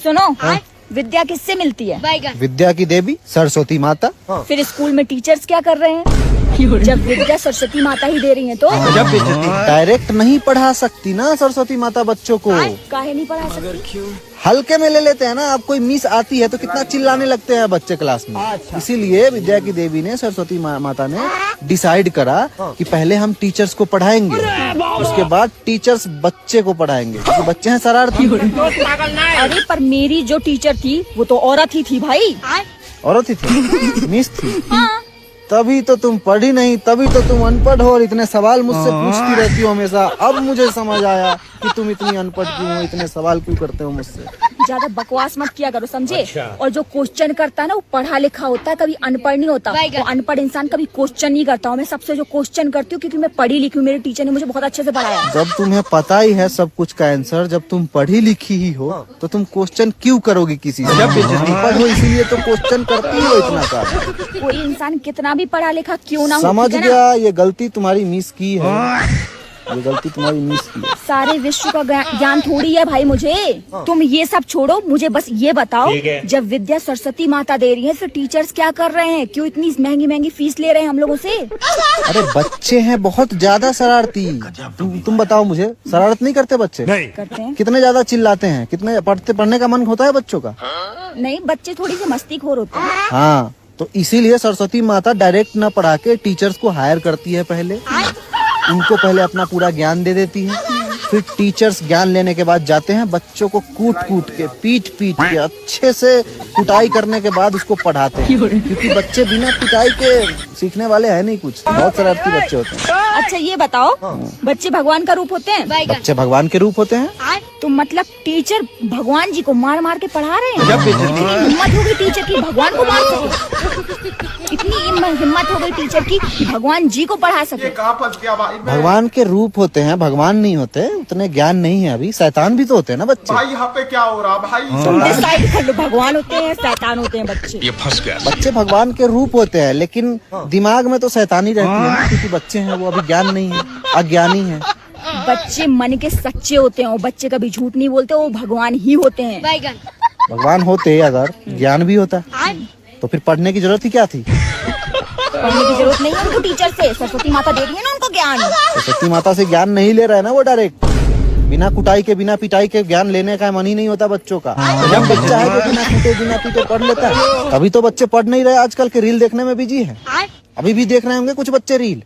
सुनो, विद्या किससे मिलती है? विद्या की देवी सरस्वती माता। फिर स्कूल में टीचर्स क्या कर रहे हैं? जब विद्या सरस्वती माता ही दे रही है तो डायरेक्ट नहीं पढ़ा सकती ना सरस्वती माता बच्चों को, काहे नहीं पढ़ा सकती? हल्के में ले लेते हैं ना। अब कोई मिस आती है तो कितना चिल्लाने लगते हैं बच्चे क्लास में। इसीलिए विद्या की देवी ने, सरस्वती माता ने डिसाइड करा कि पहले हम टीचर्स को पढ़ाएंगे, उसके बाद टीचर्स बच्चे को पढ़ाएंगे, क्योंकि बच्चे हैं शरारती। अरे पर मेरी जो टीचर थी वो तो औरत ही थी भाई। औरत ही थी, मिस थी। तभी तो तुम पढ़ी नहीं, तभी तो तुम अनपढ़ हो और इतने सवाल मुझसे पूछती रहती हो हमेशा। अब मुझे समझ आया कि तुम इतनी अनपढ़ क्यों हो, इतने सवाल क्यों करते हो मुझसे। ज्यादा बकवास मत किया करो, समझे? और जो क्वेश्चन करता है ना वो पढ़ा लिखा होता है, कभी अनपढ़ नहीं होता। वो अनपढ़ इंसान कभी क्वेश्चन नहीं करता हूँ। मैं सबसे जो क्वेश्चन करती हूँ क्योंकि मैं पढ़ी लिखी हूँ, मेरे टीचर ने मुझे बहुत अच्छे से पढ़ाया। जब तुम्हें पता ही है सब कुछ का आंसर, जब तुम पढ़ी लिखी ही हो तो तुम क्वेश्चन क्यों करोगी किसी से? जब अनपढ़ हो इसीलिए तो क्वेश्चन करती हो इतना सारा। कोई इंसान कितना भी पढ़ा लिखा क्यों ना हो, समझ ठीक है ना? गया, ये गलती तुम्हारी मिस की है, ये गलती तुम्हारी मिस की है। सारे विश्व का ज्ञान थोड़ी है भाई मुझे। तुम ये सब छोड़ो, मुझे बस ये बताओ, जब विद्या सरस्वती माता दे रही है फिर टीचर्स क्या कर रहे हैं? क्यों इतनी महंगी महंगी फीस ले रहे हैं हम लोगों से? अरे बच्चे हैं बहुत ज्यादा शरारती। तुम बताओ मुझे, शरारत नहीं करते बच्चे? करते हैं। कितने ज्यादा चिल्लाते हैं, कितने पढ़ने का मन होता है बच्चों का? नहीं, बच्चे थोड़ी सी मस्तीखोर होते हैं। हाँ, तो इसीलिए सरस्वती माता डायरेक्ट न पढ़ा के टीचर्स को हायर करती है पहले। उनको पहले अपना पूरा ज्ञान दे देती है, फिर टीचर्स ज्ञान लेने के बाद जाते हैं बच्चों को कूट कूट के, पीट पीट के, अच्छे से कुटाई करने के बाद उसको पढ़ाते हैं। क्योंकि बच्चे बिना पिटाई के सीखने वाले हैं नहीं कुछ, बहुत शरारती बच्चे होते हैं। अच्छा ये बताओ, बच्चे भगवान का रूप होते हैं? बच्चे भगवान के रूप होते हैं। तो मतलब टीचर भगवान जी को मार मार के पढ़ा रहे हैं? इतनी हिम्मत हो गई टीचर की भगवान को मार सके? इतनी हिम्मत हो गई टीचर की भगवान जी को पढ़ा सके? कहाँ फंस गया भाई? भगवान के रूप होते हैं, भगवान नहीं होते। उतने ज्ञान नहीं है अभी। शैतान भी तो होते हैं ना बच्चे। भाई यहाँ पे क्या हो रहा भाई? तुम डिसाइड कर लो, भगवान होते हैं शैतान होते हैं बच्चे? ये फंस गया। बच्चे भगवान के रूप होते हैं, लेकिन दिमाग में तो शैतानी रहती है ना, क्योंकि बच्चे हैं, वो अभी ज्ञान नहीं है, अज्ञानी है। बच्चे मन के सच्चे होते हैं, वो बच्चे कभी झूठ नहीं बोलते, वो भगवान ही होते हैं। भगवान होते अगर ज्ञान भी होता तो फिर पढ़ने की जरूरत ही क्या थी? पढ़ने की जरूरत नहीं है उनको टीचर से, सरस्वती माता दे रही है ना उनको ज्ञान। सरस्वती माता से ज्ञान नहीं ले रहा है ना वो, डायरेक्ट बिना कुटाई के, बिना पिटाई के ज्ञान लेने का मन ही नहीं होता बच्चों का। जब बच्चा है जो बिना कूटे बिना पीटे पढ़ लेता है, तभी तो बच्चे पढ़ नहीं रहे, आजकल के रील देखने में बिजी है। अभी भी देख रहे होंगे कुछ बच्चे रील।